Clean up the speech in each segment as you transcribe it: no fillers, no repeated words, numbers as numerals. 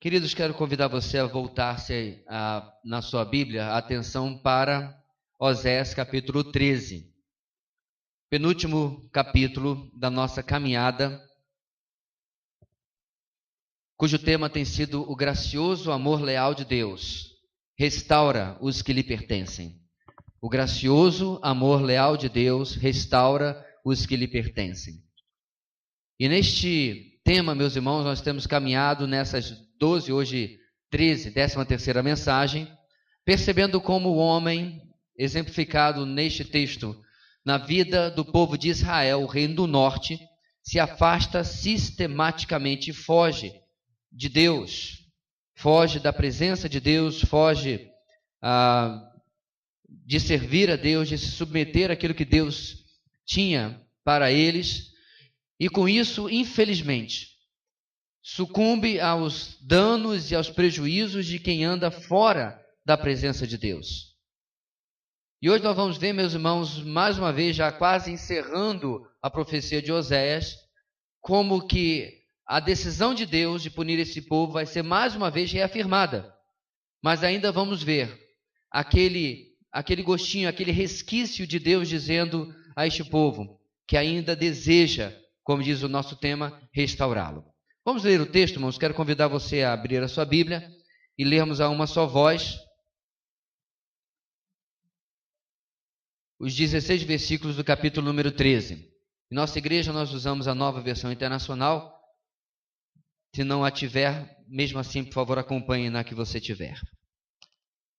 Queridos, quero convidar você a voltar-se na sua Bíblia, a atenção para Oséias capítulo 13, penúltimo capítulo da nossa caminhada, cujo tema tem sido o gracioso amor leal de Deus, restaura os que lhe pertencem. O gracioso amor leal de Deus restaura os que lhe pertencem. E neste tema, meus irmãos, nós temos caminhado nessas 12, hoje 13, 13ª mensagem, percebendo como o homem, exemplificado neste texto, na vida do povo de Israel, o reino do norte, se afasta sistematicamente e foge de Deus, foge da presença de Deus, foge de servir a Deus, de se submeter àquilo que Deus tinha para eles, e com isso, infelizmente, sucumbe aos danos e aos prejuízos de quem anda fora da presença de Deus. E hoje nós vamos ver, meus irmãos, mais uma vez, já quase encerrando a profecia de Oséias, como que a decisão de Deus de punir esse povo vai ser mais uma vez reafirmada. Mas ainda vamos ver aquele gostinho, aquele resquício de Deus dizendo a este povo que ainda deseja, como diz o nosso tema, restaurá-lo. Vamos ler o texto, irmãos. Quero convidar você a abrir a sua Bíblia e lermos a uma só voz os 16 versículos do capítulo número 13. Em nossa igreja nós usamos a Nova Versão Internacional. Se não a tiver, mesmo assim, por favor, acompanhe na que você tiver.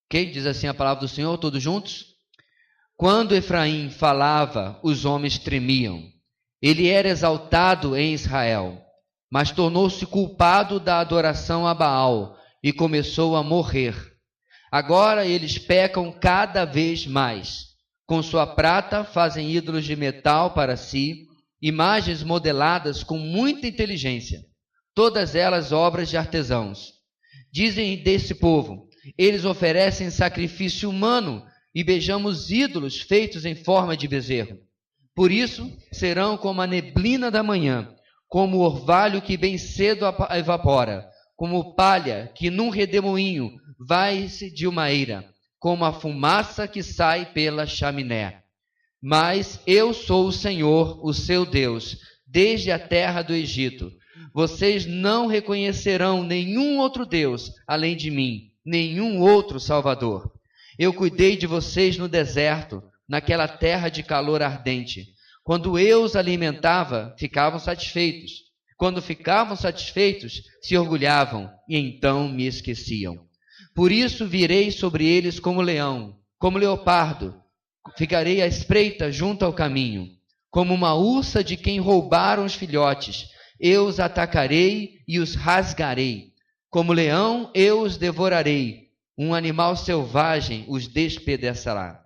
Ok? Diz assim a palavra do Senhor, todos juntos. Quando Efraim falava, os homens tremiam. Ele era exaltado em Israel, mas tornou-se culpado da adoração a Baal e começou a morrer. Agora eles pecam cada vez mais. Com sua prata fazem ídolos de metal para si, imagens modeladas com muita inteligência, todas elas obras de artesãos. Dizem desse povo, eles oferecem sacrifício humano e beijamos ídolos feitos em forma de bezerro. Por isso serão como a neblina da manhã, como o orvalho que bem cedo evapora, como palha que num redemoinho vai-se de uma eira, como a fumaça que sai pela chaminé. Mas eu sou o Senhor, o seu Deus, desde a terra do Egito. Vocês não reconhecerão nenhum outro Deus além de mim, nenhum outro Salvador. Eu cuidei de vocês no deserto, naquela terra de calor ardente. Quando eu os alimentava, ficavam satisfeitos. Quando ficavam satisfeitos, se orgulhavam e então me esqueciam. Por isso virei sobre eles como leão, como leopardo. Ficarei à espreita junto ao caminho. Como uma ursa de quem roubaram os filhotes, eu os atacarei e os rasgarei. Como leão, eu os devorarei. Um animal selvagem os despedaçará.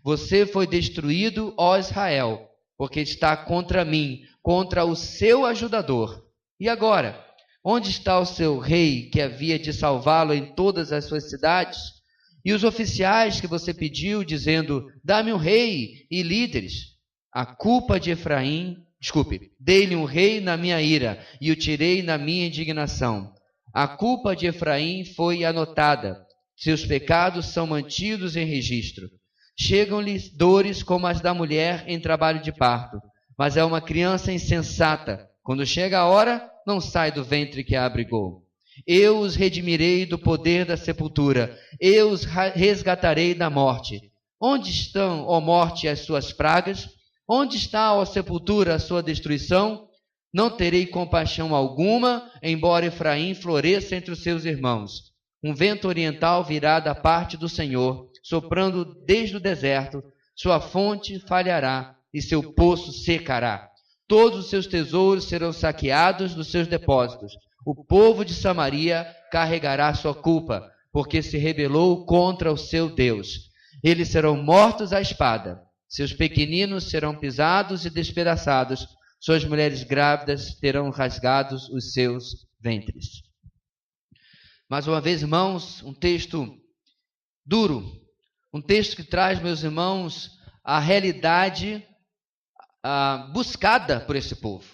Você foi destruído, ó Israel, porque está contra mim, contra o seu ajudador. E agora, onde está o seu rei que havia de salvá-lo em todas as suas cidades? E os oficiais que você pediu, dizendo, dá-me um rei e líderes? A culpa de Efraim, dei-lhe um rei na minha ira e o tirei na minha indignação. A culpa de Efraim foi anotada, seus pecados são mantidos em registro. Chegam-lhe dores como as da mulher em trabalho de parto, mas é uma criança insensata. Quando chega a hora, não sai do ventre que a abrigou. Eu os redimirei do poder da sepultura, eu os resgatarei da morte. Onde estão, ó morte, as suas pragas? Onde está, ó sepultura, a sua destruição? Não terei compaixão alguma, embora Efraim floresça entre os seus irmãos. Um vento oriental virá da parte do Senhor, soprando desde o deserto, sua fonte falhará e seu poço secará. Todos os seus tesouros serão saqueados dos seus depósitos. O povo de Samaria carregará sua culpa, porque se rebelou contra o seu Deus. Eles serão mortos à espada. Seus pequeninos serão pisados e despedaçados. Suas mulheres grávidas terão rasgados os seus ventres. Mais uma vez, irmãos, um texto duro. Um texto que traz, meus irmãos, a realidade buscada por esse povo.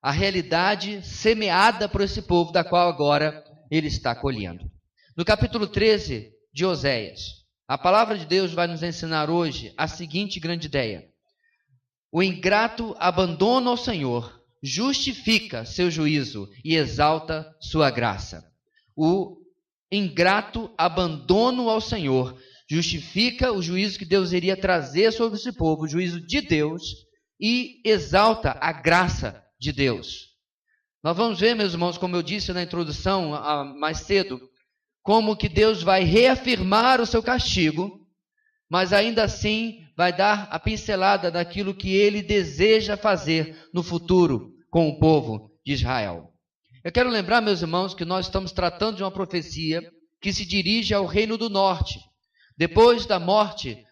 A realidade semeada por esse povo, da qual agora ele está colhendo. No capítulo 13 de Oséias, a palavra de Deus vai nos ensinar hoje a seguinte grande ideia: o ingrato abandona o Senhor, justifica seu juízo e exalta sua graça. O ingrato abandona ao Senhor, justifica o juízo que Deus iria trazer sobre esse povo, o juízo de Deus, e exalta a graça de Deus. Nós vamos ver, meus irmãos, como eu disse na introdução mais cedo, como que Deus vai reafirmar o seu castigo, mas ainda assim vai dar a pincelada daquilo que ele deseja fazer no futuro com o povo de Israel. Eu quero lembrar, meus irmãos, que nós estamos tratando de uma profecia que se dirige ao reino do norte. Depois da morte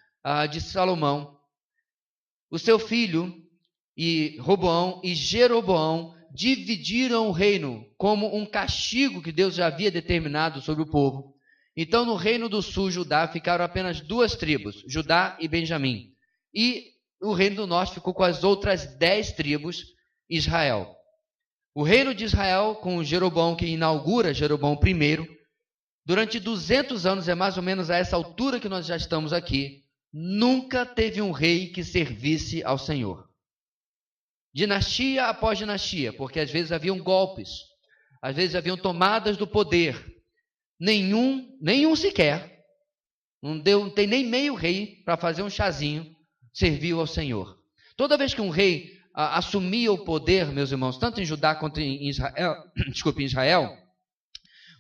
de Salomão, o seu filho Roboão e Jeroboão dividiram o reino como um castigo que Deus já havia determinado sobre o povo. Então, no reino do sul, Judá, ficaram apenas 2 tribos, Judá e Benjamim. E o reino do norte ficou com as outras 10 tribos, Israel. O reino de Israel, com Jeroboão, que inaugura Jeroboão I, durante 200 anos, é mais ou menos a essa altura que nós já estamos aqui, nunca teve um rei que servisse ao Senhor. Dinastia após dinastia, porque às vezes haviam golpes, às vezes haviam tomadas do poder. Nenhum sequer, não tem nem meio rei para fazer um chazinho, serviu ao Senhor. Toda vez que um rei assumia o poder, meus irmãos, tanto em Judá quanto em Israel,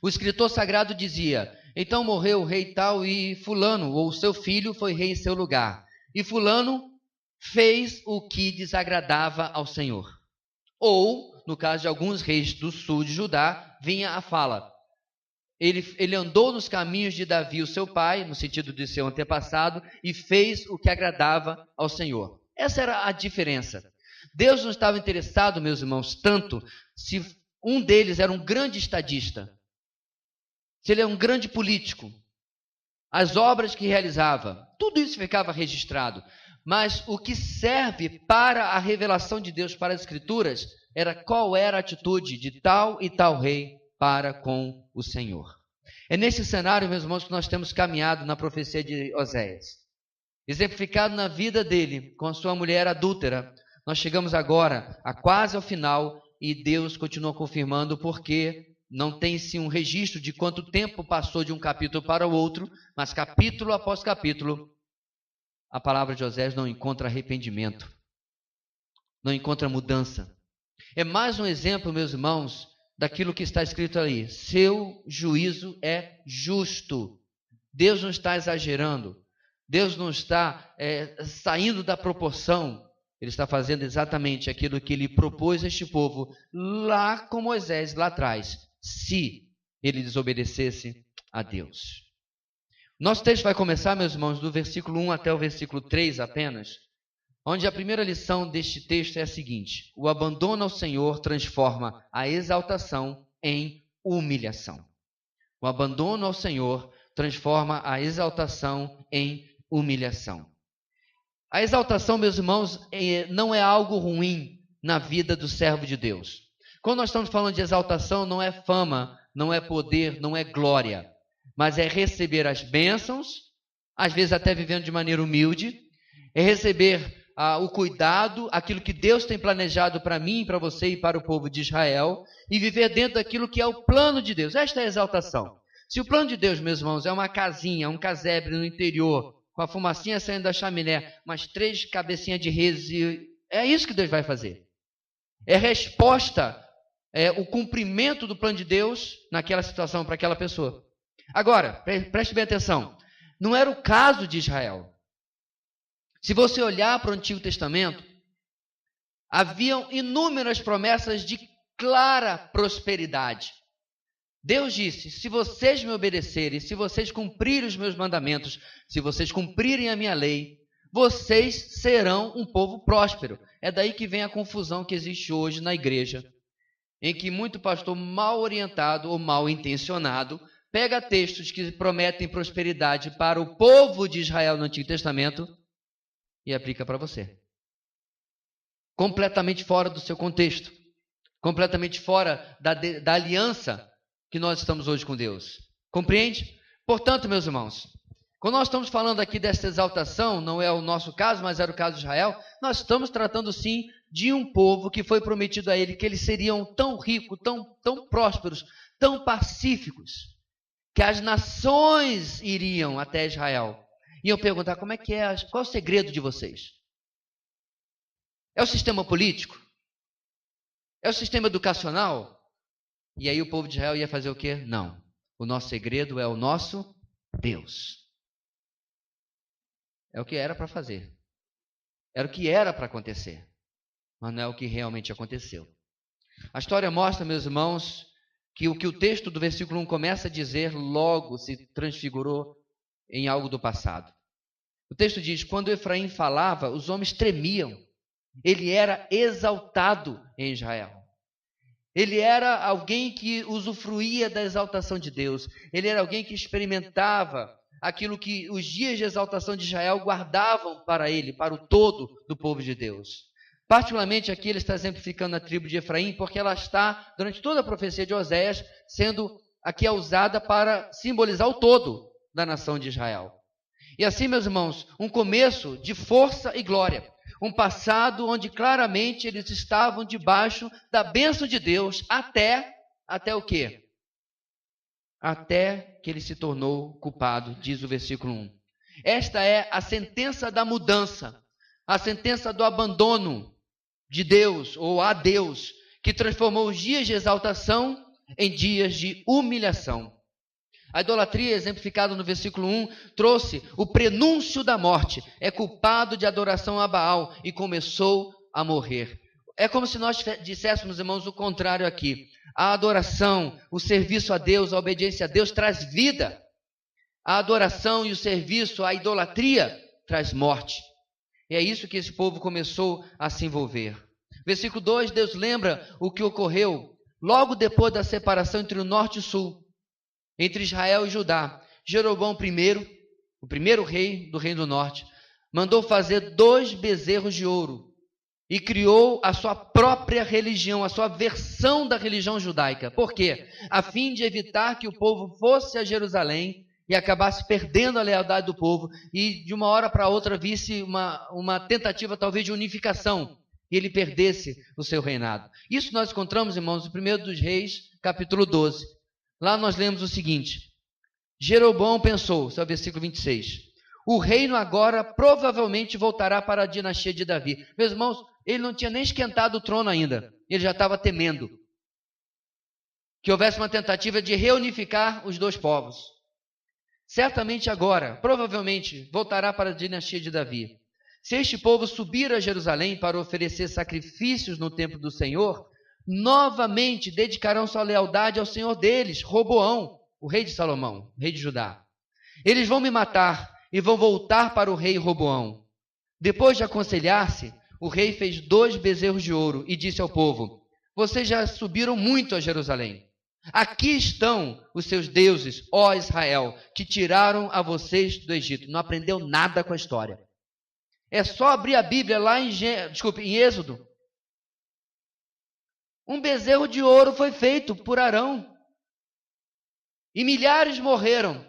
o escritor sagrado dizia: então morreu o rei tal e fulano, ou seu filho, foi rei em seu lugar. E fulano fez o que desagradava ao Senhor. Ou, no caso de alguns reis do sul de Judá, vinha a fala: ele andou nos caminhos de Davi, o seu pai, no sentido de seu antepassado, e fez o que agradava ao Senhor. Essa era a diferença. Deus não estava interessado, meus irmãos, tanto se um deles era um grande estadista, se ele é um grande político, as obras que realizava, tudo isso ficava registrado. Mas o que serve para a revelação de Deus para as Escrituras era qual era a atitude de tal e tal rei para com o Senhor. É nesse cenário, meus irmãos, que nós temos caminhado na profecia de Oséias. Exemplificado na vida dele com a sua mulher adúltera, nós chegamos agora quase ao final e Deus continua confirmando, porque não tem-se um registro de quanto tempo passou de um capítulo para o outro, mas capítulo após capítulo, a palavra de Oséias não encontra arrependimento, não encontra mudança. É mais um exemplo, meus irmãos, daquilo que está escrito ali: seu juízo é justo. Deus não está exagerando, Deus não está saindo da proporção. Ele está fazendo exatamente aquilo que ele propôs a este povo lá com Moisés, lá atrás, se ele desobedecesse a Deus. Nosso texto vai começar, meus irmãos, do versículo 1 até o versículo 3 apenas, onde a primeira lição deste texto é a seguinte: o abandono ao Senhor transforma a exaltação em humilhação. O abandono ao Senhor transforma a exaltação em humilhação. A exaltação, meus irmãos, não é algo ruim na vida do servo de Deus. Quando nós estamos falando de exaltação, não é fama, não é poder, não é glória, mas é receber as bênçãos, às vezes até vivendo de maneira humilde, é receber o cuidado, aquilo que Deus tem planejado para mim, para você e para o povo de Israel, e viver dentro daquilo que é o plano de Deus. Esta é a exaltação. Se o plano de Deus, meus irmãos, é uma casinha, um casebre no interior, com a fumacinha saindo da chaminé, umas 3 cabecinhas de reis, é isso que Deus vai fazer. É resposta, o cumprimento do plano de Deus naquela situação para aquela pessoa. Agora, preste bem atenção, não era o caso de Israel. Se você olhar para o Antigo Testamento, haviam inúmeras promessas de clara prosperidade. Deus disse: se vocês me obedecerem, se vocês cumprirem os meus mandamentos, se vocês cumprirem a minha lei, vocês serão um povo próspero. É daí que vem a confusão que existe hoje na igreja, em que muito pastor mal orientado ou mal intencionado pega textos que prometem prosperidade para o povo de Israel no Antigo Testamento e aplica para você. Completamente fora do seu contexto, completamente fora da aliança que nós estamos hoje com Deus. Compreende? Portanto, meus irmãos, quando nós estamos falando aqui dessa exaltação, não é o nosso caso, mas era o caso de Israel, nós estamos tratando sim de um povo que foi prometido a ele que eles seriam tão ricos, tão prósperos, tão pacíficos, que as nações iriam até Israel. E eu perguntar, como é que é, qual é o segredo de vocês? É o sistema político? É o sistema educacional? E aí o povo de Israel ia fazer o quê? Não. O nosso segredo é o nosso Deus. É o que era para fazer. Era o que era para acontecer. Mas não é o que realmente aconteceu. A história mostra, meus irmãos, que o texto do versículo 1 começa a dizer logo se transfigurou em algo do passado. O texto diz, quando Efraim falava, os homens tremiam. Ele era exaltado em Israel. Ele era alguém que usufruía da exaltação de Deus. Ele era alguém que experimentava aquilo que os dias de exaltação de Israel guardavam para ele, para o todo do povo de Deus. Particularmente aqui ele está exemplificando a tribo de Efraim, porque ela está, durante toda a profecia de Oséias, sendo aqui usada para simbolizar o todo da nação de Israel. E assim, meus irmãos, um começo de força e glória. Um passado onde claramente eles estavam debaixo da bênção de Deus até o quê? Até que ele se tornou culpado, diz o versículo 1. Esta é a sentença da mudança, a sentença do abandono de Deus ou a Deus, que transformou os dias de exaltação em dias de humilhação. A idolatria, exemplificada no versículo 1, trouxe o prenúncio da morte. É culpado de adoração a Baal e começou a morrer. É como se nós disséssemos, irmãos, o contrário aqui. A adoração, o serviço a Deus, a obediência a Deus traz vida. A adoração e o serviço, a idolatria, traz morte. E é isso que esse povo começou a se envolver. Versículo 2, Deus lembra o que ocorreu logo depois da separação entre o norte e o sul, entre Israel e Judá. Jeroboão I, o primeiro rei do reino do norte, mandou fazer 2 bezerros de ouro e criou a sua própria religião, a sua versão da religião judaica. Por quê? A fim de evitar que o povo fosse a Jerusalém e acabasse perdendo a lealdade do povo e de uma hora para outra visse uma tentativa talvez de unificação e ele perdesse o seu reinado. Isso nós encontramos, irmãos, no 1 dos Reis, capítulo 12. Lá nós lemos o seguinte: Jeroboão pensou, esse é o versículo 26, o reino agora provavelmente voltará para a dinastia de Davi. Meus irmãos, ele não tinha nem esquentado o trono ainda, ele já estava temendo que houvesse uma tentativa de reunificar os 2 povos. Certamente agora, provavelmente, voltará para a dinastia de Davi. Se este povo subir a Jerusalém para oferecer sacrifícios no templo do Senhor, novamente dedicarão sua lealdade ao Senhor deles, Roboão, o rei de Salomão, o rei de Judá. Eles vão me matar e vão voltar para o rei Roboão. Depois de aconselhar-se, o rei fez 2 bezerros de ouro e disse ao povo: vocês já subiram muito a Jerusalém. Aqui estão os seus deuses, ó Israel, que tiraram a vocês do Egito. Não aprendeu nada com a história. É só abrir a Bíblia lá em Êxodo. Um bezerro de ouro foi feito por Arão. E milhares morreram.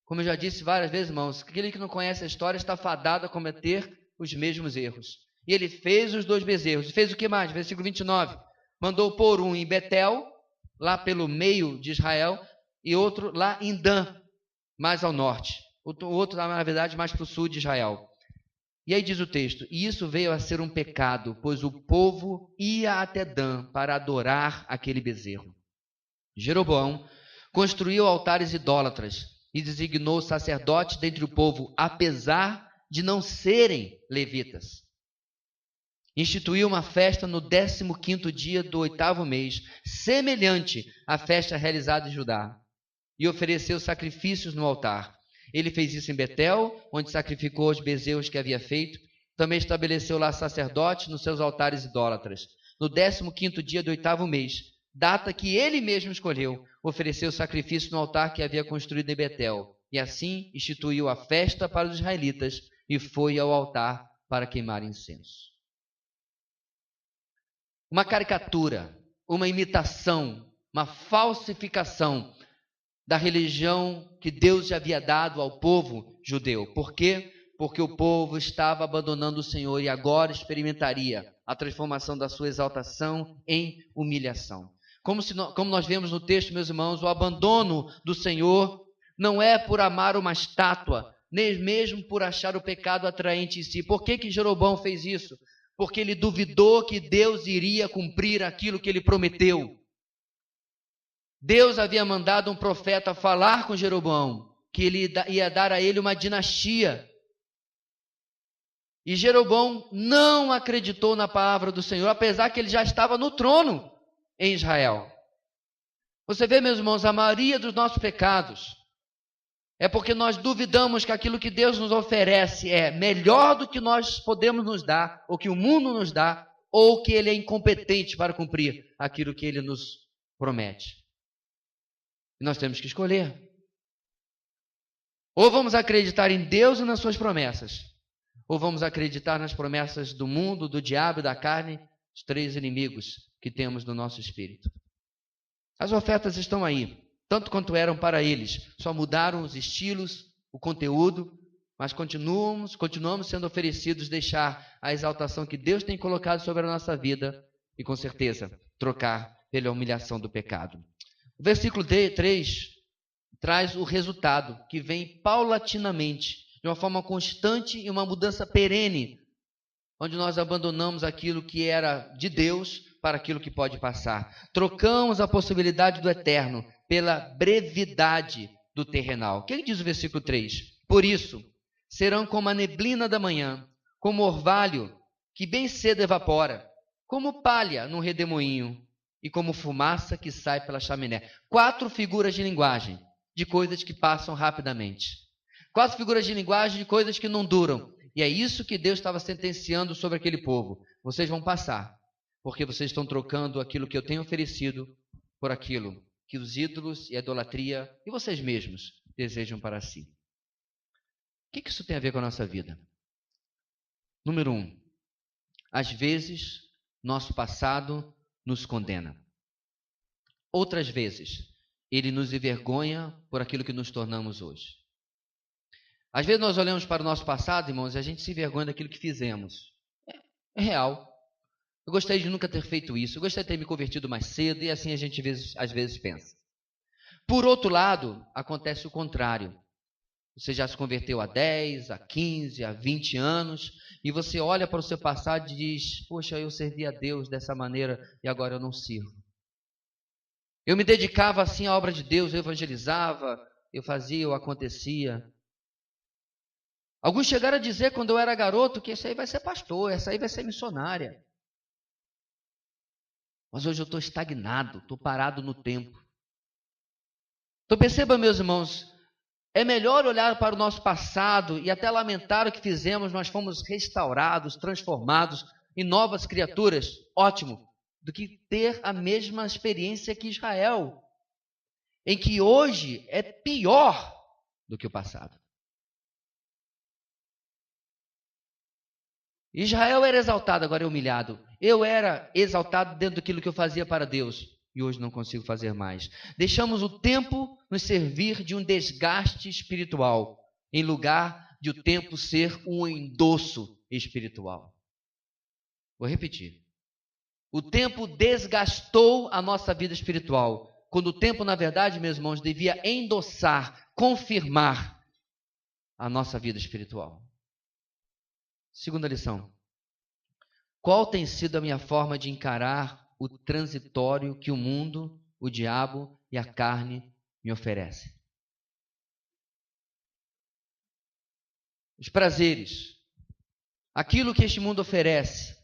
Como eu já disse várias vezes, irmãos, aquele que não conhece a história está fadado a cometer os mesmos erros. E ele fez os 2 bezerros. E fez o que mais? Versículo 29. Mandou pôr um em Betel, lá pelo meio de Israel, e outro lá em Dan, mais ao norte. O outro, na verdade, mais para o sul de Israel. E aí diz o texto: e isso veio a ser um pecado, pois o povo ia até Dan para adorar aquele bezerro. Jeroboão construiu altares idólatras e designou sacerdotes dentre o povo, apesar de não serem levitas. Instituiu uma festa no 15º dia do 8º mês, semelhante à festa realizada em Judá, e ofereceu sacrifícios no altar. Ele fez isso em Betel, onde sacrificou os bezerros que havia feito. Também estabeleceu lá sacerdotes nos seus altares idólatras. No 15º dia do 8º mês, data que ele mesmo escolheu, ofereceu sacrifício no altar que havia construído em Betel. E assim instituiu a festa para os israelitas e foi ao altar para queimar incenso. Uma caricatura, uma imitação, uma falsificação da religião que Deus já havia dado ao povo judeu. Por quê? Porque o povo estava abandonando o Senhor e agora experimentaria a transformação da sua exaltação em humilhação. Como nós vemos no texto, meus irmãos, o abandono do Senhor não é por amar uma estátua, nem mesmo por achar o pecado atraente em si. Por que Jeroboão fez isso? Porque ele duvidou que Deus iria cumprir aquilo que ele prometeu. Deus havia mandado um profeta falar com Jeroboão, que ele ia dar a ele uma dinastia. E Jeroboão não acreditou na palavra do Senhor, apesar que ele já estava no trono em Israel. Você vê, meus irmãos, a maioria dos nossos pecados é porque nós duvidamos que aquilo que Deus nos oferece é melhor do que nós podemos nos dar, ou que o mundo nos dá, ou que ele é incompetente para cumprir aquilo que ele nos promete. E nós temos que escolher. Ou vamos acreditar em Deus e nas suas promessas, ou vamos acreditar nas promessas do mundo, do diabo e da carne, os três inimigos que temos no nosso espírito. As ofertas estão aí, tanto quanto eram para eles, só mudaram os estilos, o conteúdo, mas continuamos sendo oferecidos deixar a exaltação que Deus tem colocado sobre a nossa vida e, com certeza, trocar pela humilhação do pecado. O versículo 3 traz o resultado, que vem paulatinamente, de uma forma constante e uma mudança perene, onde nós abandonamos aquilo que era de Deus para aquilo que pode passar. Trocamos a possibilidade do eterno pela brevidade do terrenal. O que diz o versículo 3? Por isso, serão como a neblina da manhã, como orvalho que bem cedo evapora, como palha num redemoinho e como fumaça que sai pela chaminé. 4 figuras de linguagem de coisas que passam rapidamente. 4 figuras de linguagem de coisas que não duram. E é isso que Deus estava sentenciando sobre aquele povo. Vocês vão passar, porque vocês estão trocando aquilo que eu tenho oferecido por aquilo que os ídolos e a idolatria e vocês mesmos desejam para si. O que isso tem a ver com a nossa vida? Número 1. Às vezes, nosso passado nos condena. Outras vezes, ele nos envergonha por aquilo que nos tornamos hoje. Às vezes nós olhamos para o nosso passado, irmãos, e a gente se envergonha daquilo que fizemos. É real. Eu gostaria de nunca ter feito isso. Eu gostaria de ter me convertido mais cedo, e assim a gente às vezes pensa. Por outro lado, acontece o contrário. Você já se converteu há 10, há 15, há 20 anos, e você olha para o seu passado e diz, poxa, eu servi a Deus dessa maneira e agora eu não sirvo. Eu me dedicava assim à obra de Deus, eu evangelizava, eu fazia, eu acontecia. Alguns chegaram a dizer, quando eu era garoto, que esse aí vai ser pastor, essa aí vai ser missionária. Mas hoje eu estou estagnado, estou parado no tempo. Então perceba, meus irmãos, é melhor olhar para o nosso passado e até lamentar o que fizemos, nós fomos restaurados, transformados em novas criaturas, ótimo, do que ter a mesma experiência que Israel, em que hoje é pior do que o passado. Israel era exaltado, agora é humilhado. Eu era exaltado dentro daquilo que eu fazia para Deus e hoje não consigo fazer mais. Deixamos o tempo nos servir de um desgaste espiritual, em lugar de o tempo ser um endosso espiritual. Vou repetir. O tempo desgastou a nossa vida espiritual, quando o tempo, na verdade, meus irmãos, devia endossar, confirmar a nossa vida espiritual. Segunda lição. Qual tem sido a minha forma de encarar o transitório que o mundo, o diabo e a carne me oferecem? Os prazeres, aquilo que este mundo oferece,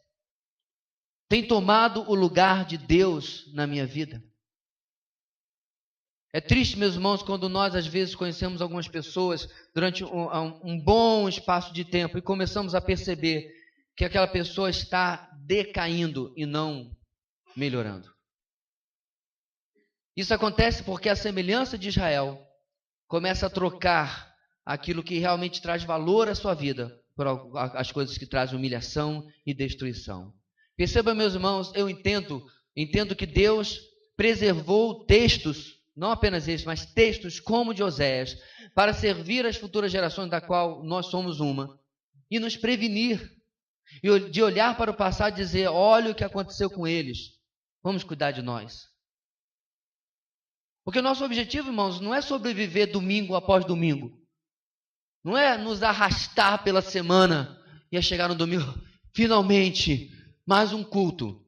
tem tomado o lugar de Deus na minha vida? É triste, meus irmãos, quando nós às vezes conhecemos algumas pessoas durante um bom espaço de tempo e começamos a perceber que aquela pessoa está decaindo e não melhorando. Isso acontece porque a semelhança de Israel começa a trocar aquilo que realmente traz valor à sua vida por as coisas que trazem humilhação e destruição. Perceba, meus irmãos, eu entendo que Deus preservou textos, não apenas esses, mas textos como de Oséias, para servir às futuras gerações da qual nós somos uma, e nos prevenir, e de olhar para o passado e dizer, olha o que aconteceu com eles, vamos cuidar de nós. Porque o nosso objetivo, irmãos, não é sobreviver domingo após domingo, não é nos arrastar pela semana e é chegar no domingo, finalmente, mais um culto.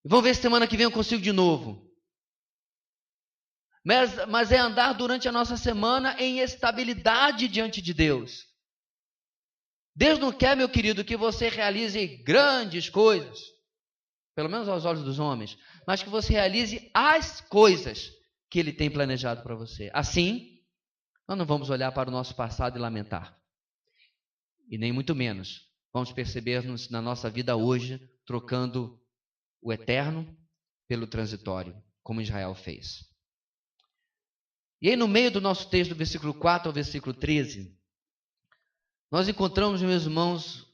Vamos ver se semana que vem eu consigo de novo. Mas é andar durante a nossa semana em estabilidade diante de Deus. Deus não quer, meu querido, que você realize grandes coisas, pelo menos aos olhos dos homens, mas que você realize as coisas que Ele tem planejado para você. Assim, nós não vamos olhar para o nosso passado e lamentar. E nem muito menos vamos perceber-nos na nossa vida hoje, trocando o eterno pelo transitório, como Israel fez. E aí no meio do nosso texto, do versículo 4 ao versículo 13, nós encontramos, meus irmãos,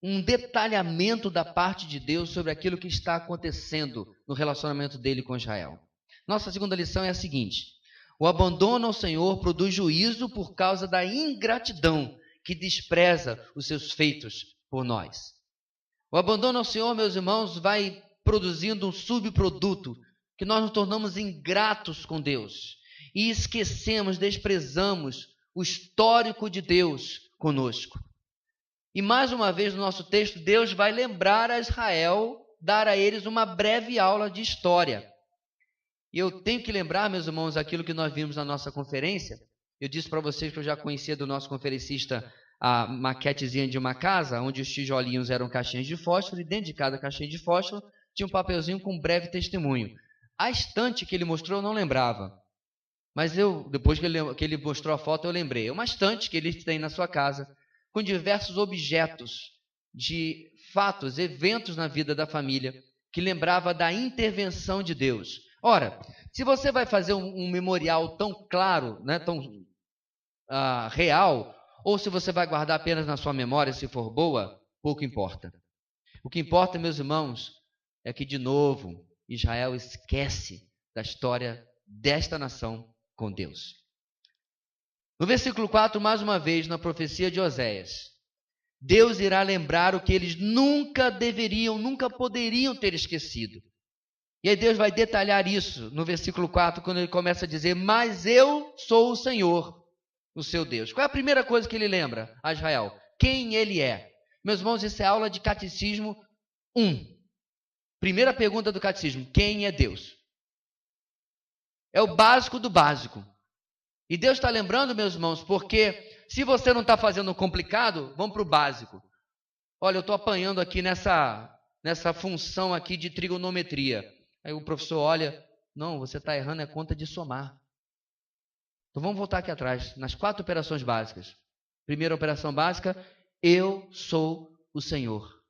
um detalhamento da parte de Deus sobre aquilo que está acontecendo no relacionamento dele com Israel. Nossa segunda lição é a seguinte: o abandono ao Senhor produz juízo por causa da ingratidão que despreza os seus feitos por nós. O abandono ao Senhor, meus irmãos, vai produzindo um subproduto que nós nos tornamos ingratos com Deus e esquecemos, desprezamos o histórico de Deus conosco. E mais uma vez no nosso texto, Deus vai lembrar a Israel, dar a eles uma breve aula de história. E eu tenho que lembrar, meus irmãos, aquilo que nós vimos na nossa conferência. Eu disse para vocês que eu já conhecia do nosso conferencista a maquetezinha de uma casa, onde os tijolinhos eram caixinhas de fósforo, e dentro de cada caixinha de fósforo tinha um papelzinho com um breve testemunho. A estante que ele mostrou eu não lembrava, mas depois que ele mostrou a foto eu lembrei. É uma estante que ele tem na sua casa, com diversos objetos de fatos, eventos na vida da família, que lembrava da intervenção de Deus. Ora, se você vai fazer um memorial tão claro, né, tão real, ou se você vai guardar apenas na sua memória, se for boa, pouco importa. O que importa, meus irmãos, é que, de novo, Israel esquece da história desta nação com Deus. No versículo 4, mais uma vez, na profecia de Oséias, Deus irá lembrar o que eles nunca deveriam, nunca poderiam ter esquecido. E aí Deus vai detalhar isso no versículo 4, quando ele começa a dizer, mas eu sou o Senhor, o seu Deus. Qual é a primeira coisa que ele lembra a Israel? Quem ele é? Meus irmãos, isso é aula de catecismo 1. Primeira pergunta do catecismo, quem é Deus? É o básico do básico. E Deus está lembrando, meus irmãos, porque se você não está fazendo complicado, vamos para o básico. Olha, eu estou apanhando aqui nessa função aqui de trigonometria. Aí o professor olha, não, você está errando, é conta de somar. Então vamos voltar aqui atrás, nas 4 operações básicas. Primeira operação básica, eu sou o Senhor.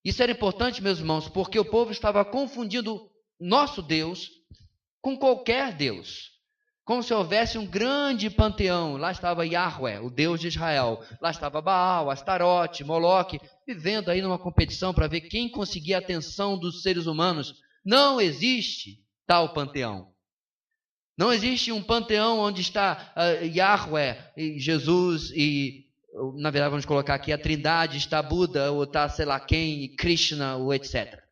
Isso era importante, meus irmãos, porque o povo estava confundindo nosso Deus com qualquer Deus. Como se houvesse um grande panteão. Lá estava Yahweh, o Deus de Israel. Lá estava Baal, Astarote, Moloque, vivendo aí numa competição para ver quem conseguia a atenção dos seres humanos. Não existe tal panteão. Não existe um panteão onde está Yahweh, e Jesus e, na verdade, vamos colocar aqui a Trindade, está Buda, ou está sei lá quem, Krishna, ou etc.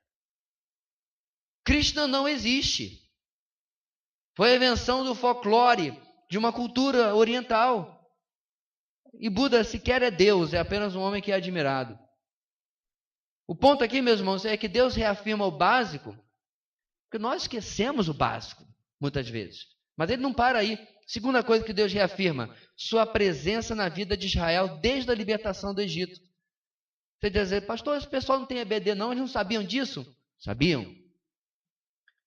Krishna não existe. Foi a invenção do folclore de uma cultura oriental. E Buda sequer é Deus, é apenas um homem que é admirado. O ponto aqui, meus irmãos, é que Deus reafirma o básico, porque nós esquecemos o básico, muitas vezes. Mas ele não para aí. Segunda coisa que Deus reafirma, sua presença na vida de Israel desde a libertação do Egito. Você diz, pastor, esse pessoal não tem EBD não, eles não sabiam disso? Sabiam.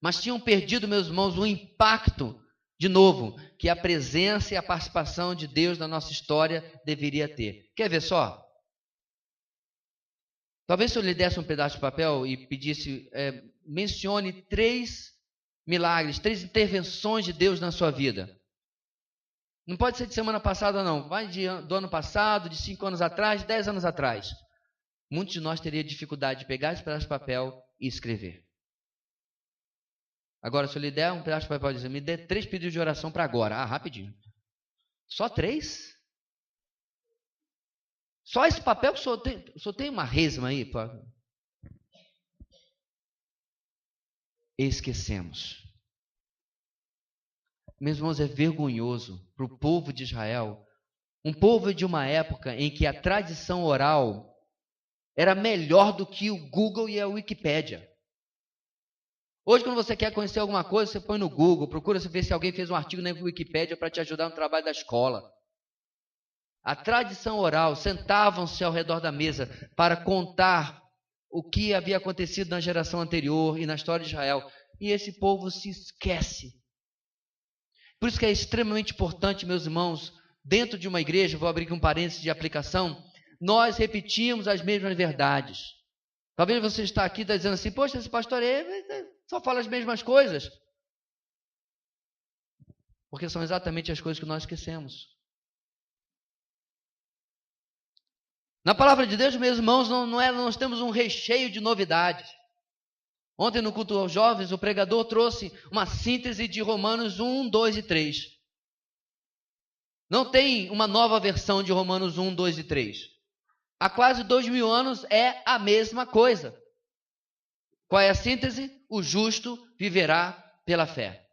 Mas tinham perdido, meus irmãos, o impacto, de novo, que a presença e a participação de Deus na nossa história deveria ter. Quer ver só? Talvez se eu lhe desse um pedaço de papel e pedisse, mencione 3 milagres, 3 intervenções de Deus na sua vida. Não pode ser de semana passada, não. Vai do ano passado, de 5 anos atrás, de 10 anos atrás. Muitos de nós teriam dificuldade de pegar esse pedaço de papel e escrever. Agora, se eu lhe der um pedaço de papel, dizer, me dê 3 pedidos de oração para agora. Ah, rapidinho. Só 3? Só esse papel que o senhor tem uma resma aí? Esquecemos. Meus irmãos, é vergonhoso para o povo de Israel, um povo de uma época em que a tradição oral era melhor do que o Google e a Wikipédia. Hoje, quando você quer conhecer alguma coisa, você põe no Google, procura ver se alguém fez um artigo na Wikipédia para te ajudar no trabalho da escola. A tradição oral, sentavam-se ao redor da mesa para contar o que havia acontecido na geração anterior e na história de Israel. E esse povo se esquece. Por isso que é extremamente importante, meus irmãos, dentro de uma igreja, vou abrir aqui um parênteses de aplicação, nós repetimos as mesmas verdades. Talvez você está aqui dizendo assim, poxa, esse pastor só fala as mesmas coisas. Porque são exatamente as coisas que nós esquecemos. Na palavra de Deus, meus irmãos, nós temos um recheio de novidades. Ontem no culto aos jovens, o pregador trouxe uma síntese de Romanos 1, 2 e 3. Não tem uma nova versão de Romanos 1, 2 e 3. Há quase 2000 anos é a mesma coisa. Qual é a síntese? O justo viverá pela fé.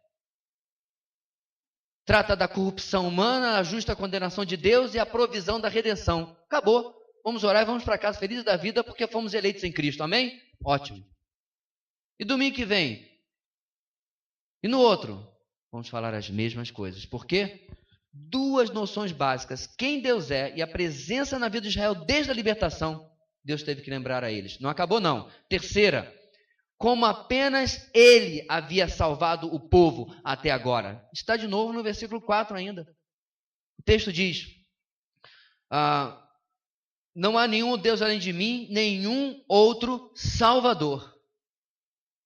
Trata da corrupção humana, a justa condenação de Deus e a provisão da redenção. Acabou. Vamos orar e vamos para casa felizes da vida porque fomos eleitos em Cristo. Amém? Ótimo. E domingo que vem? E no outro? Vamos falar as mesmas coisas. Por quê? 2 noções básicas. Quem Deus é e a presença na vida de Israel desde a libertação, Deus teve que lembrar a eles. Não acabou não. Terceira, como apenas Ele havia salvado o povo até agora. Está de novo no versículo 4 ainda. O texto diz, não há nenhum Deus além de mim, nenhum outro Salvador.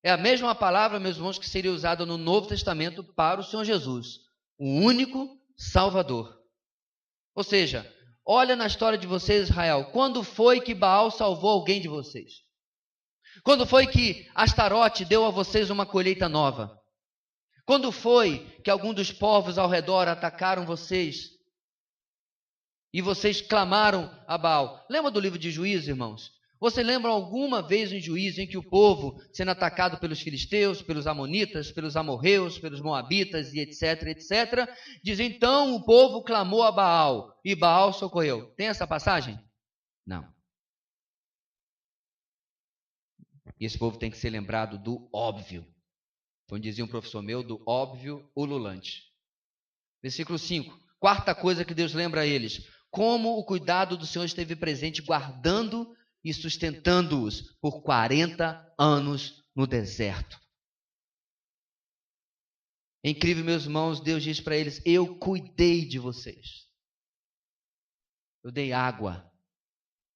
É a mesma palavra, meus irmãos, que seria usada no Novo Testamento para o Senhor Jesus. O único Salvador. Ou seja, olha na história de vocês, Israel. Quando foi que Baal salvou alguém de vocês? Quando foi que Astarote deu a vocês uma colheita nova? Quando foi que algum dos povos ao redor atacaram vocês? E vocês clamaram a Baal? Lembra do livro de Juízes, irmãos? Você lembra alguma vez em Juízes em que o povo, sendo atacado pelos filisteus, pelos amonitas, pelos amorreus, pelos moabitas e etc, etc, diz, então o povo clamou a Baal e Baal socorreu. Tem essa passagem? Não. E esse povo tem que ser lembrado do óbvio. Como dizia um professor meu, do óbvio ululante. Versículo 5. Quarta coisa que Deus lembra a eles. Como o cuidado do Senhor esteve presente, guardando e sustentando-os por 40 anos no deserto. É incrível, meus irmãos, Deus diz para eles, eu cuidei de vocês. Eu dei água,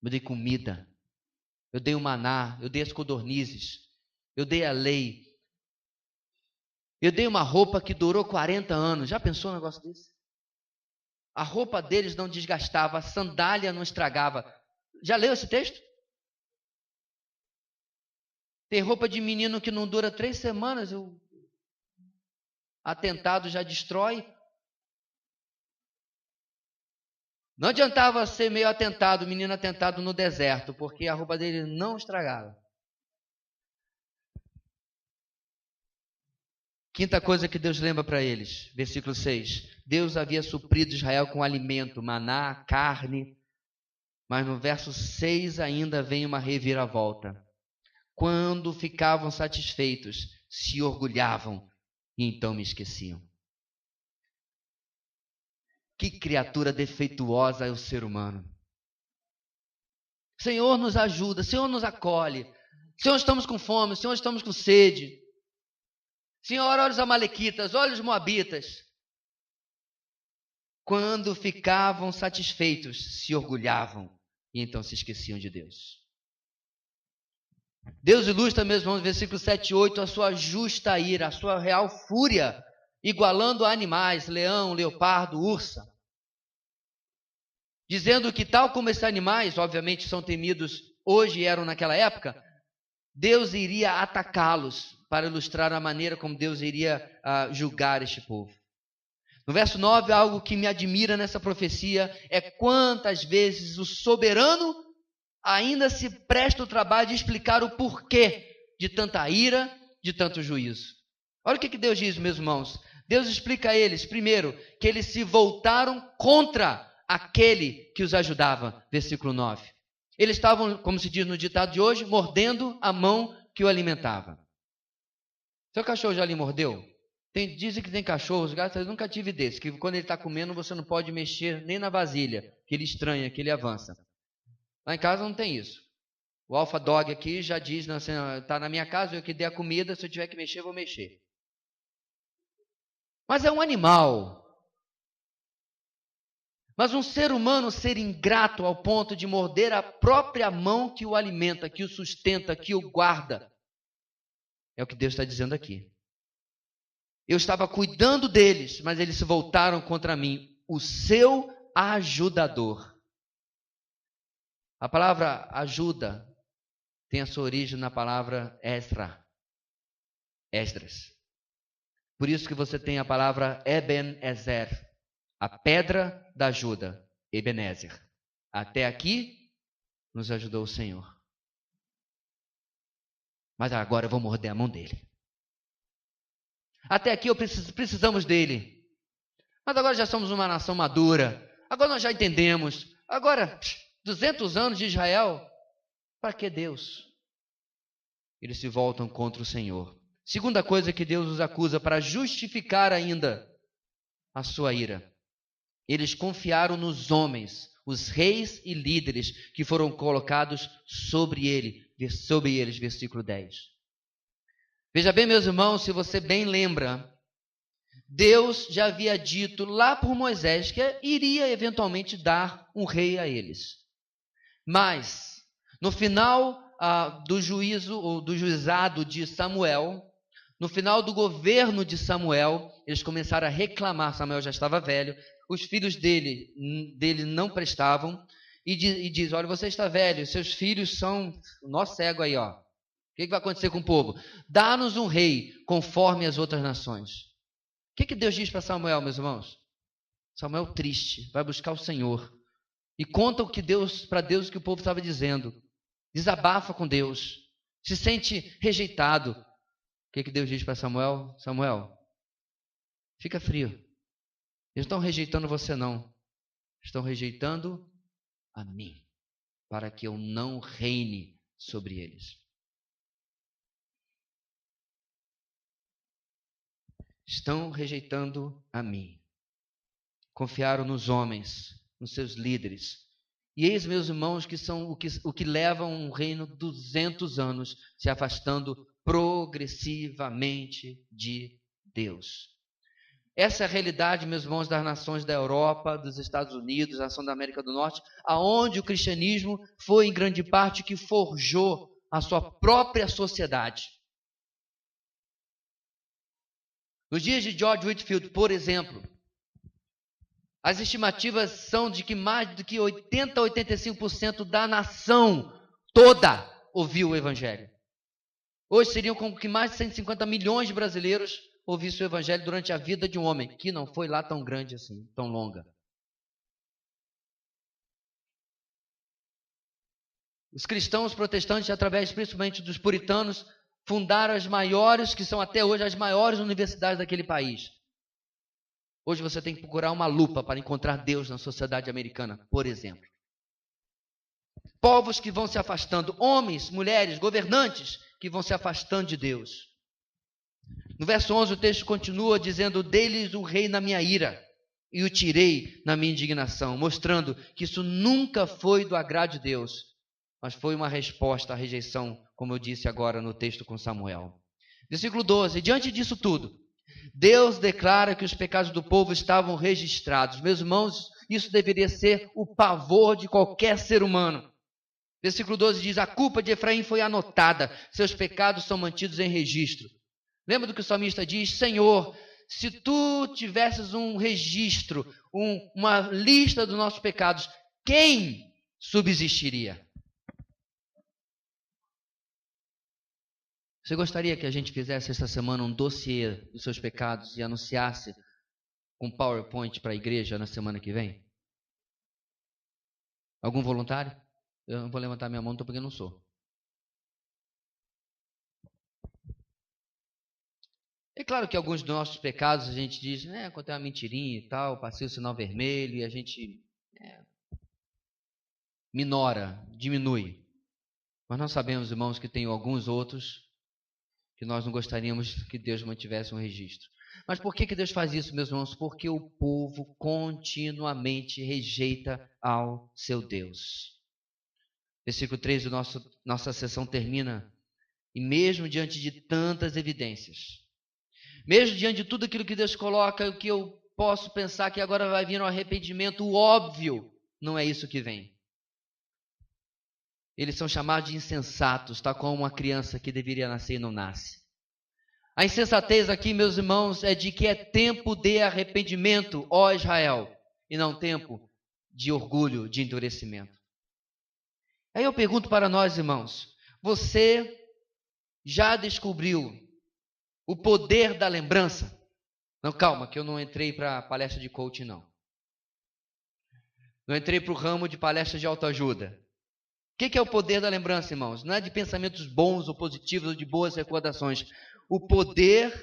eu dei comida, eu dei o maná, eu dei as codornizes, eu dei a lei. Eu dei uma roupa que durou 40 anos. Já pensou um negócio desse? A roupa deles não desgastava, a sandália não estragava. Já leu esse texto? Tem roupa de menino que não dura 3 semanas, o atentado já destrói. Não adiantava ser meio atentado, menino atentado no deserto, porque a roupa dele não estragava. Quinta coisa que Deus lembra para eles, versículo 6. Deus havia suprido Israel com alimento, maná, carne, mas no verso 6 ainda vem uma reviravolta. Quando ficavam satisfeitos, se orgulhavam e então me esqueciam. Que criatura defeituosa é o ser humano. Senhor nos ajuda, Senhor nos acolhe. Senhor, estamos com fome, Senhor, estamos com sede. Senhor, olha os amalequitas, olha os moabitas. Quando ficavam satisfeitos, se orgulhavam e então se esqueciam de Deus. Deus ilustra, meus irmãos, versículo 7 e 8, a sua justa ira, a sua real fúria, igualando a animais, leão, leopardo, ursa. Dizendo que tal como esses animais, obviamente, são temidos hoje e eram naquela época, Deus iria atacá-los, para ilustrar a maneira como Deus iria julgar este povo. No verso 9, algo que me admira nessa profecia é quantas vezes o soberano ainda se presta o trabalho de explicar o porquê de tanta ira, de tanto juízo. Olha o que Deus diz, meus irmãos. Deus explica a eles, primeiro, que eles se voltaram contra aquele que os ajudava. Versículo 9. Eles estavam, como se diz no ditado de hoje, mordendo a mão que o alimentava. Seu cachorro já lhe mordeu? Dizem que tem cachorros, gatos, eu nunca tive desse, que quando ele está comendo você não pode mexer nem na vasilha, que ele estranha, que ele avança. Lá em casa não tem isso. O Alpha Dog aqui já diz, está na minha casa, eu que dei a comida, se eu tiver que mexer, eu vou mexer. Mas é um animal. Mas um ser humano ser ingrato ao ponto de morder a própria mão que o alimenta, que o sustenta, que o guarda, é o que Deus está dizendo aqui. Eu estava cuidando deles, mas eles se voltaram contra mim, o seu ajudador. A palavra ajuda tem a sua origem na palavra Esdras. Por isso que você tem a palavra Ebenezer, a pedra da ajuda, Ebenezer. Até aqui nos ajudou o Senhor. Mas agora eu vou morder a mão dele. Até aqui precisamos dele. Mas agora já somos uma nação madura. Agora nós já entendemos. Agora, 200 anos de Israel, para que Deus? Eles se voltam contra o Senhor. Segunda coisa que Deus os acusa para justificar ainda a sua ira. Eles confiaram nos homens, os reis e líderes que foram colocados sobre eles, versículo 10. Veja bem, meus irmãos, se você bem lembra, Deus já havia dito lá por Moisés que iria eventualmente dar um rei a eles. Mas, no final do juízo, ou do juizado de Samuel, no final do governo de Samuel, eles começaram a reclamar. Samuel já estava velho, os filhos dele não prestavam, e diz, olha, você está velho, seus filhos são nó cego aí, ó. O que vai acontecer com o povo? Dá-nos um rei conforme as outras nações. O que Deus diz para Samuel, meus irmãos? Samuel triste, vai buscar o Senhor. E conta para Deus o que o povo estava dizendo. Desabafa com Deus. Se sente rejeitado. O que Deus diz para Samuel? Samuel, fica frio. Eles estão rejeitando você não. Estão rejeitando a mim. Para que eu não reine sobre eles. Estão rejeitando a mim. Confiaram nos homens, nos seus líderes. E eis, meus irmãos, que são o que leva um reino 200 anos se afastando progressivamente de Deus. Essa é a realidade, meus irmãos, das nações da Europa, dos Estados Unidos, da nação da América do Norte, aonde o cristianismo foi em grande parte que forjou a sua própria sociedade. Nos dias de George Whitefield, por exemplo, as estimativas são de que mais do que 80% a 85% da nação toda ouviu o Evangelho. Hoje seriam como que mais de 150 milhões de brasileiros ouvissem o Evangelho durante a vida de um homem, que não foi lá tão grande assim, tão longa. Os cristãos protestantes, através principalmente dos puritanos, fundaram as maiores, que são até hoje as maiores universidades daquele país. Hoje você tem que procurar uma lupa para encontrar Deus na sociedade americana, por exemplo. Povos que vão se afastando, homens, mulheres, governantes que vão se afastando de Deus. No verso 11 o texto continua dizendo, dei-lhes um rei na minha ira e o tirei na minha indignação, mostrando que isso nunca foi do agrado de Deus, mas foi uma resposta à rejeição, como eu disse agora no texto com Samuel. Versículo 12, diante disso tudo, Deus declara que os pecados do povo estavam registrados. Meus irmãos, isso deveria ser o pavor de qualquer ser humano. Versículo 12 diz, a culpa de Efraim foi anotada, seus pecados são mantidos em registro. Lembra do que o salmista diz? Senhor, se tu tivesses um registro, uma lista dos nossos pecados, quem subsistiria? Você gostaria que a gente fizesse essa semana um dossiê dos seus pecados e anunciasse um PowerPoint para a igreja na semana que vem? Algum voluntário? Eu não vou levantar minha mão, porque eu não sou. É claro que alguns dos nossos pecados a gente diz, contei uma mentirinha e tal, passei o sinal vermelho e a gente minora, diminui. Mas nós sabemos, irmãos, que tem alguns outros que nós não gostaríamos que Deus mantivesse um registro. Mas por que Deus faz isso, meus irmãos? Porque o povo continuamente rejeita ao seu Deus. Versículo 3 da nossa sessão termina, e mesmo diante de tantas evidências, mesmo diante de tudo aquilo que Deus coloca, o que eu posso pensar que agora vai vir um arrependimento, o óbvio, não é isso que vem. Eles são chamados de insensatos, tal como uma criança que deveria nascer e não nasce. A insensatez aqui, meus irmãos, é de que é tempo de arrependimento, ó Israel, e não tempo de orgulho, de endurecimento. Aí eu pergunto para nós, irmãos, você já descobriu o poder da lembrança? Não, calma, que eu não entrei para palestra de coaching, não. Não entrei para o ramo de palestra de autoajuda. O que é o poder da lembrança, irmãos? Não é de pensamentos bons ou positivos ou de boas recordações. O poder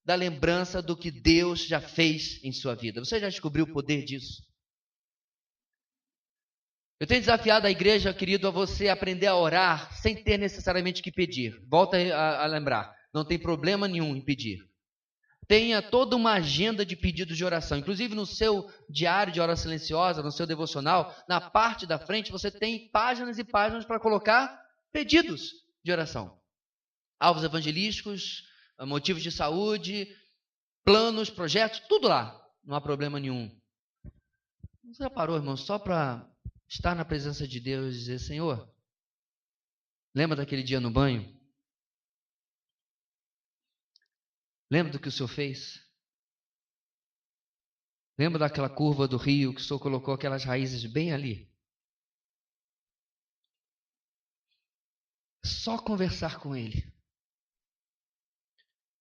da lembrança do que Deus já fez em sua vida. Você já descobriu o poder disso? Eu tenho desafiado a igreja, querido, a você aprender a orar sem ter necessariamente que pedir. Volta a lembrar, não tem problema nenhum em pedir. Tenha toda uma agenda de pedidos de oração. Inclusive no seu diário de hora silenciosa, no seu devocional, na parte da frente você tem páginas e páginas para colocar pedidos de oração. Alvos evangelísticos, motivos de saúde, planos, projetos, tudo lá. Não há problema nenhum. Você já parou, irmão, só para estar na presença de Deus e dizer, Senhor, lembra daquele dia no banho? Lembra do que o Senhor fez? Lembra daquela curva do rio que o Senhor colocou aquelas raízes bem ali? Só conversar com Ele.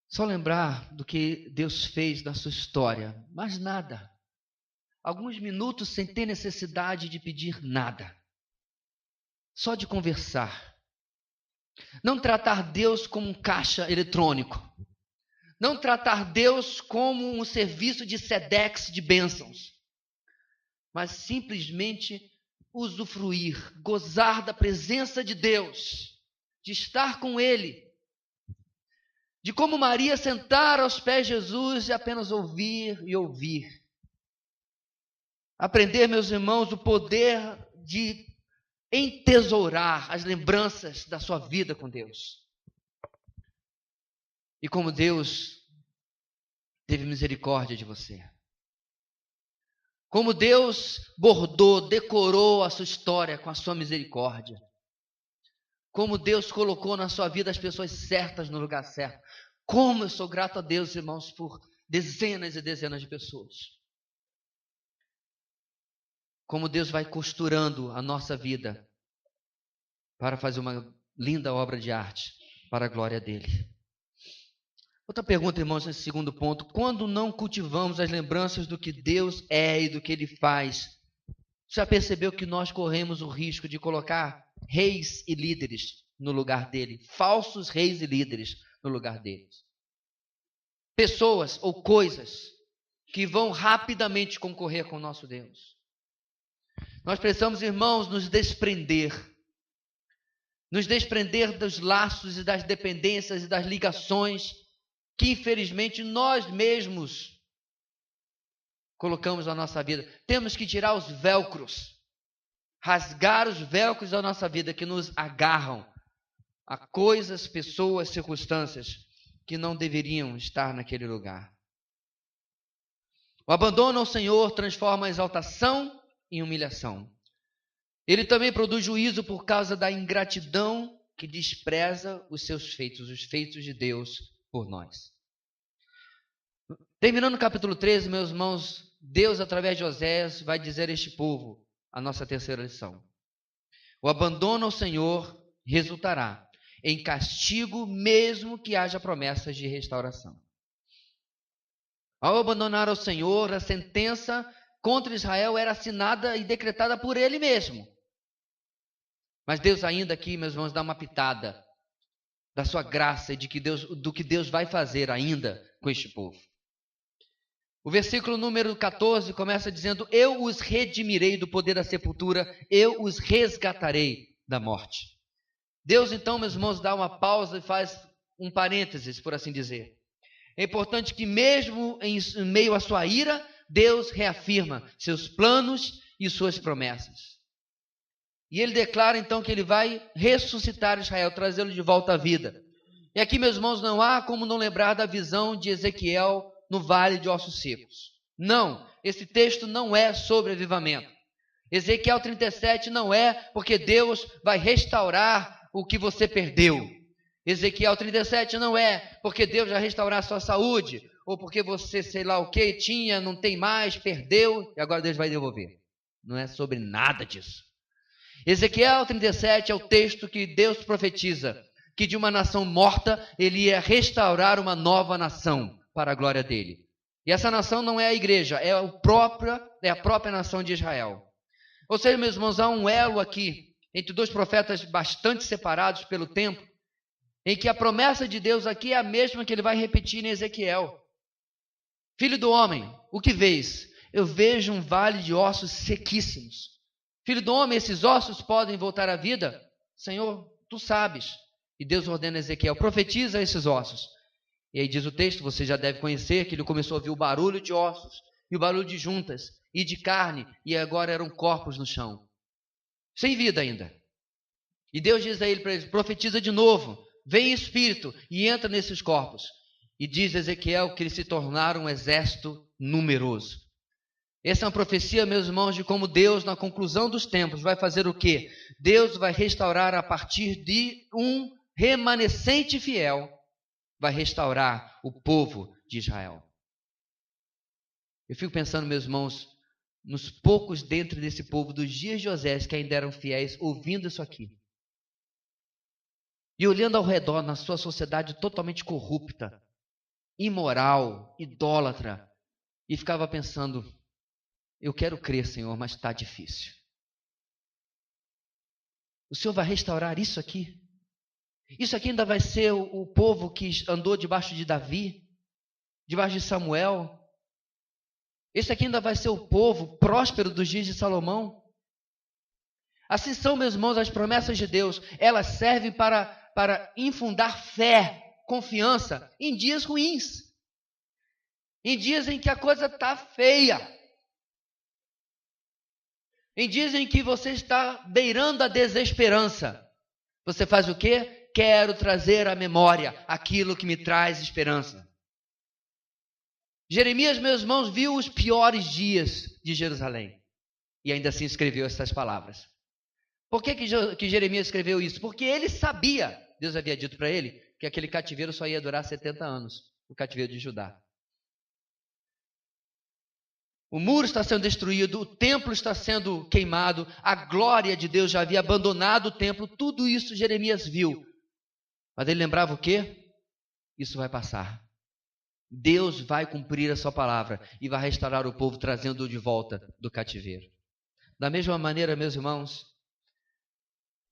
Só lembrar do que Deus fez na sua história. Mais nada. Alguns minutos sem ter necessidade de pedir nada. Só de conversar. Não tratar Deus como um caixa eletrônico. Não tratar Deus como um serviço de SEDEX de bênçãos. Mas simplesmente usufruir, gozar da presença de Deus. De estar com Ele. De como Maria sentar aos pés de Jesus e apenas ouvir e ouvir. Aprender, meus irmãos, o poder de entesourar as lembranças da sua vida com Deus. E como Deus teve misericórdia de você. Como Deus bordou, decorou a sua história com a sua misericórdia. Como Deus colocou na sua vida as pessoas certas no lugar certo. Como eu sou grato a Deus, irmãos, por dezenas e dezenas de pessoas. Como Deus vai costurando a nossa vida para fazer uma linda obra de arte para a glória dele. Outra pergunta, irmãos, nesse segundo ponto. Quando não cultivamos as lembranças do que Deus é e do que Ele faz, já percebeu que nós corremos o risco de colocar reis e líderes no lugar dele? Falsos reis e líderes no lugar deles. Pessoas ou coisas que vão rapidamente concorrer com o nosso Deus. Nós precisamos, irmãos, nos desprender dos laços e das dependências e das ligações que, infelizmente, nós mesmos colocamos na nossa vida. Temos que tirar os velcros, rasgar os velcros da nossa vida que nos agarram a coisas, pessoas, circunstâncias que não deveriam estar naquele lugar. O abandono ao Senhor transforma a exaltação em humilhação. Ele também produz juízo por causa da ingratidão que despreza os seus feitos, os feitos de Deus por nós. Terminando o capítulo 13, meus irmãos, Deus, através de Oséias, vai dizer a este povo a nossa terceira lição. O abandono ao Senhor resultará em castigo, mesmo que haja promessas de restauração. Ao abandonar o Senhor, a sentença contra Israel era assinada e decretada por ele mesmo. Mas Deus ainda aqui, meus irmãos, dá uma pitada da sua graça e do que Deus vai fazer ainda com este povo. O versículo número 14 começa dizendo: eu os redimirei do poder da sepultura, eu os resgatarei da morte. Deus então, meus irmãos, dá uma pausa e faz um parênteses, por assim dizer. É importante que mesmo em meio à sua ira, Deus reafirma seus planos e suas promessas. E ele declara então que ele vai ressuscitar Israel, trazê-lo de volta à vida. E aqui, meus irmãos, não há como não lembrar da visão de Ezequiel no vale de ossos secos. Não, esse texto não é sobre avivamento. Ezequiel 37 não é porque Deus vai restaurar o que você perdeu. Ezequiel 37 não é porque Deus vai restaurar a sua saúde, ou porque você, sei lá o que, tinha, não tem mais, perdeu, e agora Deus vai devolver. Não é sobre nada disso. Ezequiel 37 é o texto que Deus profetiza, que de uma nação morta, ele ia restaurar uma nova nação para a glória dele. E essa nação não é a igreja, é a própria nação de Israel. Ou seja, meus irmãos, há um elo aqui, entre dois profetas bastante separados pelo tempo, em que a promessa de Deus aqui é a mesma que ele vai repetir em Ezequiel. Filho do homem, o que vês? Eu vejo um vale de ossos sequíssimos. Filho do homem, esses ossos podem voltar à vida? Senhor, tu sabes. E Deus ordena a Ezequiel: profetiza esses ossos. E aí diz o texto, você já deve conhecer, que ele começou a ouvir o barulho de ossos, e o barulho de juntas, e de carne, e agora eram corpos no chão. Sem vida ainda. E Deus diz a ele, para ele: profetiza de novo, vem espírito, e entra nesses corpos. E diz Ezequiel que eles se tornaram um exército numeroso. Essa é uma profecia, meus irmãos, de como Deus, na conclusão dos tempos, vai fazer o quê? Deus vai restaurar a partir de um remanescente fiel, vai restaurar o povo de Israel. Eu fico pensando, meus irmãos, nos poucos dentro desse povo dos dias de Osés que ainda eram fiéis, ouvindo isso aqui. E olhando ao redor na sua sociedade totalmente corrupta, imoral, idólatra, e ficava pensando: eu quero crer, Senhor, mas está difícil. O Senhor vai restaurar isso aqui? Isso aqui ainda vai ser o povo que andou debaixo de Davi, debaixo de Samuel? Esse aqui ainda vai ser o povo próspero dos dias de Salomão? Assim são, meus irmãos, as promessas de Deus. Elas servem para infundar fé, confiança em dias ruins. Em dias em que a coisa está feia. Em dias em que você está beirando a desesperança. Você faz o quê? Quero trazer à memória aquilo que me traz esperança. Jeremias, meus irmãos, viu os piores dias de Jerusalém. E ainda assim escreveu essas palavras. Por que Jeremias escreveu isso? Porque ele sabia, Deus havia dito para ele, que aquele cativeiro só ia durar 70 anos. O cativeiro de Judá. O muro está sendo destruído, o templo está sendo queimado, a glória de Deus já havia abandonado o templo, tudo isso Jeremias viu. Mas ele lembrava o quê? Isso vai passar. Deus vai cumprir a sua palavra e vai restaurar o povo, trazendo-o de volta do cativeiro. Da mesma maneira, meus irmãos,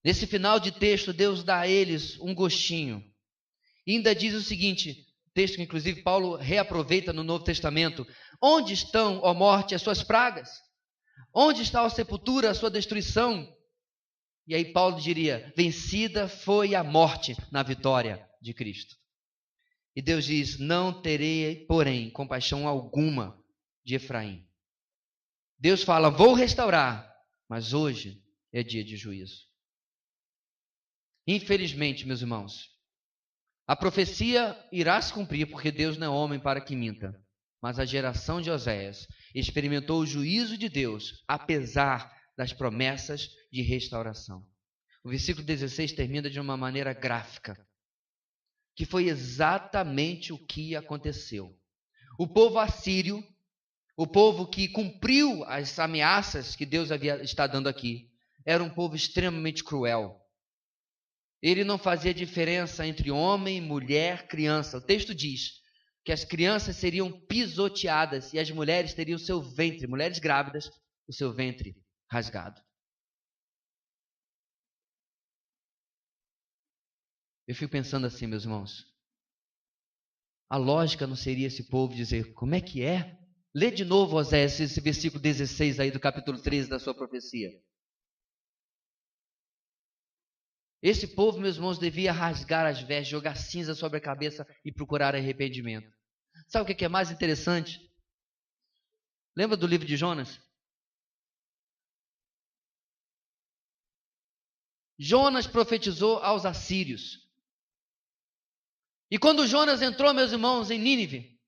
nesse final de texto, Deus dá a eles um gostinho. E ainda diz o seguinte, texto que inclusive Paulo reaproveita no Novo Testamento: onde estão, ó morte, as suas pragas? Onde está a sepultura, a sua destruição? E aí Paulo diria: vencida foi a morte na vitória de Cristo. E Deus diz: não terei, porém, compaixão alguma de Efraim. Deus fala: vou restaurar, mas hoje é dia de juízo. Infelizmente, meus irmãos, a profecia irá se cumprir, porque Deus não é homem para que minta. Mas a geração de Oséias experimentou o juízo de Deus, apesar das promessas de restauração. O versículo 16 termina de uma maneira gráfica, que foi exatamente o que aconteceu. O povo assírio, o povo que cumpriu as ameaças que Deus está dando aqui, era um povo extremamente cruel. Ele não fazia diferença entre homem, mulher, criança. O texto diz que as crianças seriam pisoteadas e as mulheres teriam o seu ventre, mulheres grávidas, o seu ventre rasgado. Eu fico pensando assim, meus irmãos. A lógica não seria esse povo dizer, como é que é? Lê de novo, Oséias, esse versículo 16 aí do capítulo 13 da sua profecia. Esse povo, meus irmãos, devia rasgar as vestes, jogar cinza sobre a cabeça e procurar arrependimento. Sabe o que é mais interessante? Lembra do livro de Jonas? Jonas profetizou aos assírios. E quando Jonas entrou, meus irmãos, em Nínive,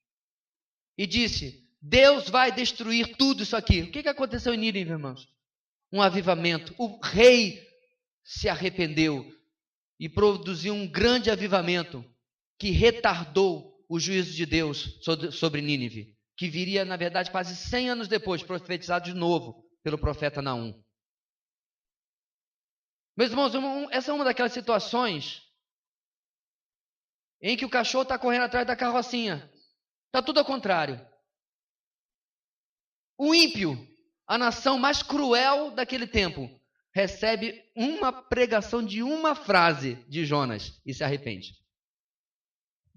e disse, Deus vai destruir tudo isso aqui. O que aconteceu em Nínive, irmãos? Um avivamento. O rei se arrependeu e produziu um grande avivamento que retardou o juízo de Deus sobre Nínive, que viria, na verdade, quase 100 anos depois, profetizado de novo pelo profeta Naum. Meus irmãos, essa é uma daquelas situações em que o cachorro está correndo atrás da carrocinha. Está tudo ao contrário. O ímpio, a nação mais cruel daquele tempo, recebe uma pregação de uma frase de Jonas e se arrepende.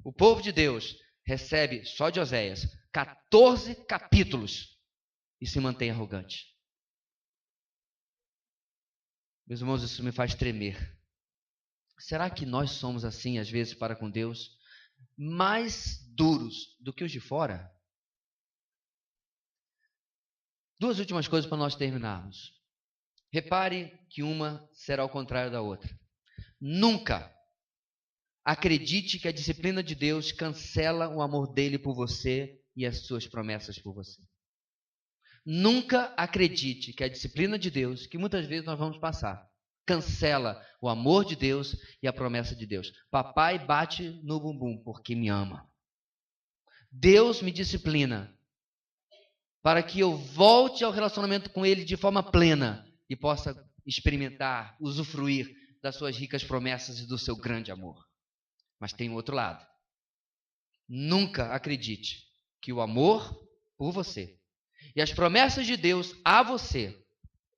O povo de Deus recebe, só de Oséias, 14 capítulos e se mantém arrogante. Meus irmãos, isso me faz tremer. Será que nós somos assim, às vezes, para com Deus, mais duros do que os de fora? Duas últimas coisas para nós terminarmos. Repare que uma será ao contrário da outra. Nunca acredite que a disciplina de Deus cancela o amor dele por você e as suas promessas por você. Nunca acredite que a disciplina de Deus, que muitas vezes nós vamos passar, cancela o amor de Deus e a promessa de Deus. Papai bate no bumbum porque me ama. Deus me disciplina para que eu volte ao relacionamento com Ele de forma plena e possa experimentar, usufruir das suas ricas promessas e do seu grande amor. Mas tem um outro lado. Nunca acredite que o amor por você e as promessas de Deus a você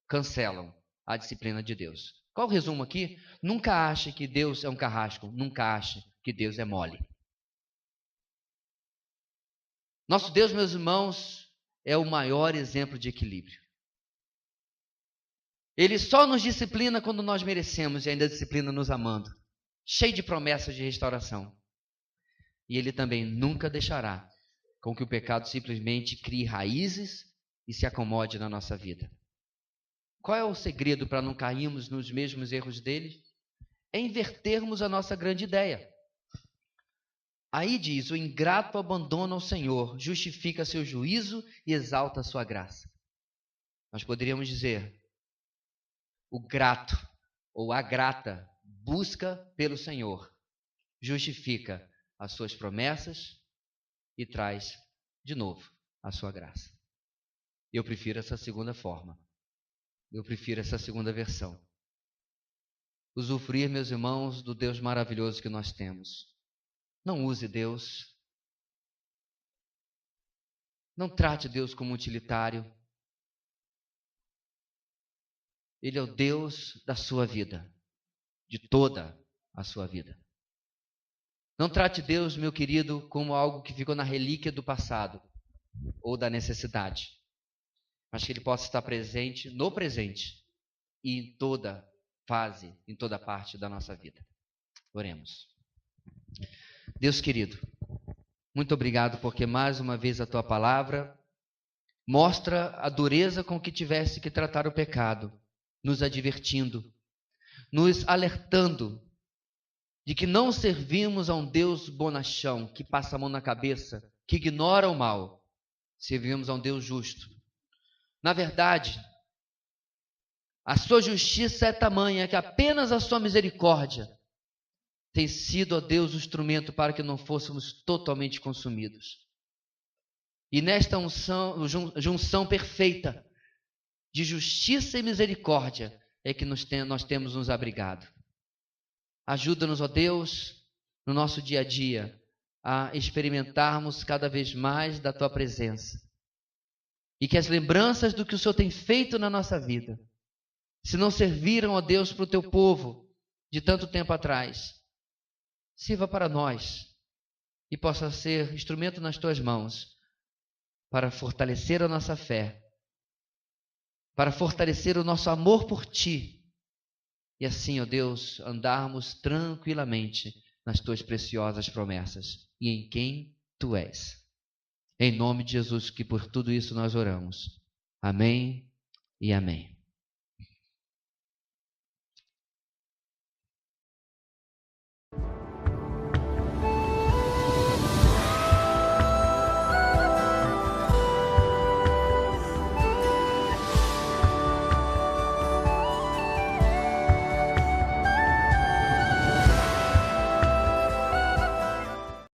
cancelam a disciplina de Deus. Qual o resumo aqui? Nunca ache que Deus é um carrasco. Nunca ache que Deus é mole. Nosso Deus, meus irmãos, é o maior exemplo de equilíbrio. Ele só nos disciplina quando nós merecemos e ainda disciplina nos amando. Cheio de promessas de restauração. E Ele também nunca deixará com que o pecado simplesmente crie raízes e se acomode na nossa vida. Qual é o segredo para não cairmos nos mesmos erros dele? É invertermos a nossa grande ideia. Aí diz, o ingrato abandona o Senhor, justifica seu juízo e exalta a sua graça. Nós poderíamos dizer, o grato ou a grata busca pelo Senhor, justifica as suas promessas e traz de novo a sua graça. Eu prefiro essa segunda forma. Eu prefiro essa segunda versão. Usufruir, meus irmãos, do Deus maravilhoso que nós temos. Não use Deus. Não trate Deus como utilitário. Ele é o Deus da sua vida, de toda a sua vida. Não trate Deus, meu querido, como algo que ficou na relíquia do passado ou da necessidade, mas que Ele possa estar presente no presente e em toda fase, em toda parte da nossa vida. Oremos. Deus querido, muito obrigado porque mais uma vez a Tua palavra mostra a dureza com que tivesse que tratar o pecado, nos advertindo, nos alertando de que não servimos a um Deus bonachão, que passa a mão na cabeça, que ignora o mal. Servimos a um Deus justo. Na verdade, a sua justiça é tamanha que apenas a sua misericórdia tem sido, ó Deus, o instrumento para que não fôssemos totalmente consumidos. E nesta junção perfeita de justiça e misericórdia é que nós temos nos abrigado. Ajuda-nos, ó Deus, no nosso dia a dia, a experimentarmos cada vez mais da Tua presença. E que as lembranças do que o Senhor tem feito na nossa vida, se não serviram, ó Deus, para o Teu povo de tanto tempo atrás, sirva para nós e possa ser instrumento nas Tuas mãos para fortalecer a nossa fé, para fortalecer o nosso amor por Ti e assim, ó Deus, andarmos tranquilamente nas Tuas preciosas promessas e em quem Tu és. Em nome de Jesus, que por tudo isso nós oramos. Amém e amém.